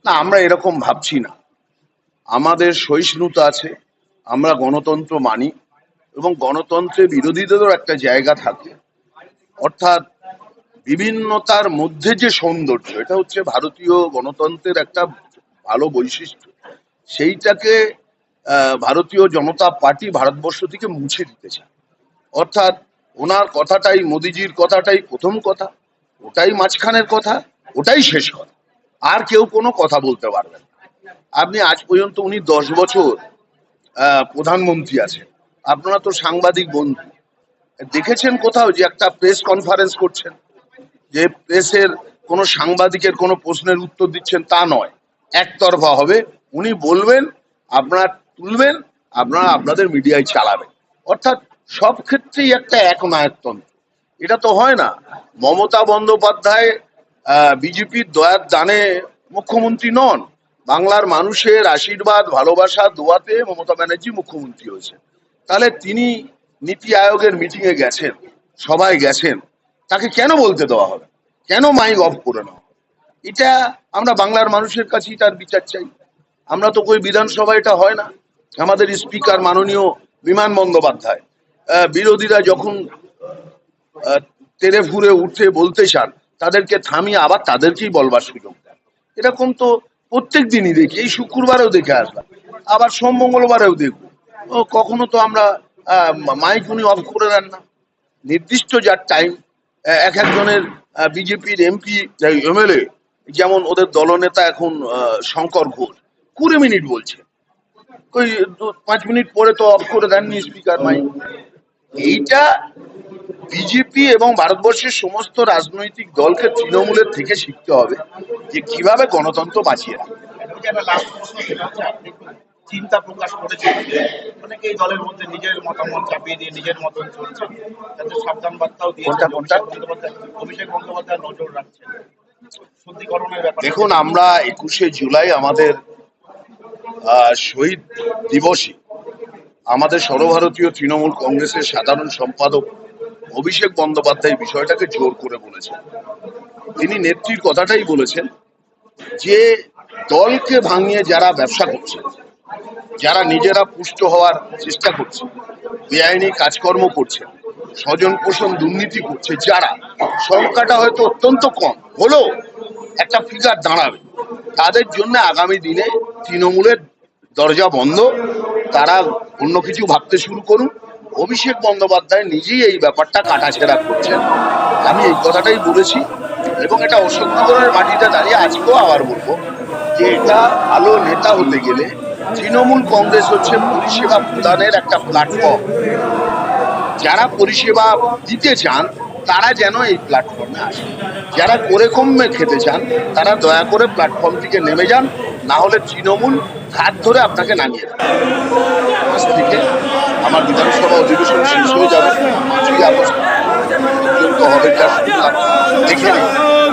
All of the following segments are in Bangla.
না, আমরা এরকম ভাবছি না। আমাদের সহিষ্ণুতা আছে, আমরা গণতন্ত্র মানি এবং গণতন্ত্রের বিরোধীদেরও একটা জায়গা থাকে। অর্থাৎ বিভিন্নতার মধ্যে যে সৌন্দর্য, এটা হচ্ছে ভারতীয় গণতন্ত্রের একটা ভালো বৈশিষ্ট্য। সেইটাকে ভারতীয় জনতা পার্টি ভারতবর্ষ থেকে মুছে দিতে চায়। অর্থাৎ ওনার কথাটাই, মোদিজির কথাটাই প্রথম কথা, ওটাই মাঝখানের কথা, ওটাই শেষ কথা, আর কেউ কোনো কথা বলতে পারবেন না। আপনি আজ পর্যন্ত উনি 10 বছর প্রধানমন্ত্রী আছেন, আপনারা তো সাংবাদিক বন্ধু, দেখেছেন কোথাও যে একটা প্রেস কনফারেন্স করছেন, যে প্রেসের কোনো সাংবাদিকের কোনো প্রশ্নের উত্তর দিচ্ছেন? তা নয়, একতরফা হবে, উনি বলবেন, আপনারা তুলবেন, আপনারা আপনাদের মিডিয়ায় চালাবেন। অর্থাৎ সব ক্ষেত্রেই একটা একনায়কতন্ত্র। এটা তো হয় না। মমতা বন্দ্যোপাধ্যায় বিজেপির দয়ার দানে মুখ্যমন্ত্রী নন, বাংলার মানুষের আশীর্বাদ, ভালোবাসা, দোয়াতে মমতা ব্যানার্জি মুখ্যমন্ত্রী হয়েছে। তাহলে তিনি নীতি আয়োগের মিটিং এ গেছেন, সবাই গেছেন, তাকে কেন বলতে দেওয়া হবে? কেন মাইক অফ করে নেওয়া হবে? এটা আমরা বাংলার মানুষের কাছেই তার বিচার চাই। আমরা তো কই বিধানসভা, এটা হয় না। আমাদের স্পিকার মাননীয় বিমান বন্দ্যোপাধ্যায় বিরোধীরা যখন তেরে ফুরে উঠে বলতে চান, তাদেরকে থামিয়ে আবার তাদেরকেই বলবার সুযোগ দেন। এরকম তো প্রত্যেক দিনই দেখি, এই শুক্রবারেও দেখে আসলাম, আবার সোম মঙ্গলবারেও দেখবো। কখনো তো আমরা মাইক উনি অফ করে দেন না। নির্দিষ্ট যার টাইম, এক একজনের বিজেপির এমপি, এমএলএ, যেমন ওদের দলনেতা এখন শঙ্কর ঘোষ 20 মিনিট বলছে, ওই 5 মিনিট পরে তো অফ করে দেননি স্পিকার মাইক। এইটা বিজেপি এবং ভারতবর্ষের সমস্ত রাজনৈতিক দলকে তৃণমূলের থেকে শিখতে হবে যে কিভাবে গণতন্ত্র বাঁচিয়ে রাখে। চিন্তা প্রকাশ করেছেন যে অনেকেই দলের মধ্যে নিজের মতামত চাপিয়ে দিয়ে নিজের মতন চলছে, তাদের সাবধান বার্তাও দিয়েছেন। অভিষেক বন্দ্যোপাধ্যায় নজর রাখছেন শুদ্ধিকরণের ব্যাপারে। দেখুন, আমরা 21শে জুলাই আমাদের শহীদ দিবসে আমাদের সর্বভারতীয় তৃণমূল কংগ্রেসের সাধারণ সম্পাদক অভিষেক বন্দ্যোপাধ্যায় বিষয়টাকে জোর করে বলেছেন। তিনি নেত্রীর কথাটাই বলেছেন যে দলকে ভাঙিয়ে যারা ব্যবসা করছে, যারা নিজেরা পুষ্ট হওয়ার চেষ্টা করছে, বেআইনি কাজকর্ম করছে, স্বজন পোষণ দুর্নীতি করছে, যারা, সংখ্যাটা হয়তো অত্যন্ত কম হলেও একটা ফিগার দাঁড়াবে, তাদের জন্য আগামী দিনে তৃণমূলের দরজা বন্ধ, তারা অন্য কিছু ভাবতে শুরু করুন। অভিষেক বন্দ্যোপাধ্যায় নিজেই এই ব্যাপারটা কাটাছেড়া করছেন, আমি এই কথাটাই বলেছি এবং এটা অশোকনগরের মাটিতে দাঁড়িয়ে আজকেও আবার বলবো যে এটা ভালো নেতা হতে গেলে তৃণমূল কংগ্রেস হচ্ছে পরিষেবা প্রদানের একটা প্ল্যাটফর্ম। যারা পরিষেবা দিতে চান তারা যেন এই প্ল্যাটফর্মে আসে, যারা করে কমে খেতে চান তারা দয়া করে প্ল্যাটফর্ম থেকে নেমে যান, না হলে তৃণমূল হাত ধরে আপনাকে নামিয়ে দেবে। আজ থেকে আমার বিধানসভা অধিবেশন শেষ হয়ে যাবে, 5ই আগস্ট পর্যন্ত হবে, যা শুনলাম দেখে নিই।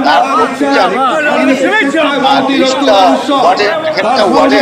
তারপর থেকে আমি 30টা ওয়ার্ডে, একটা ওয়ার্ডে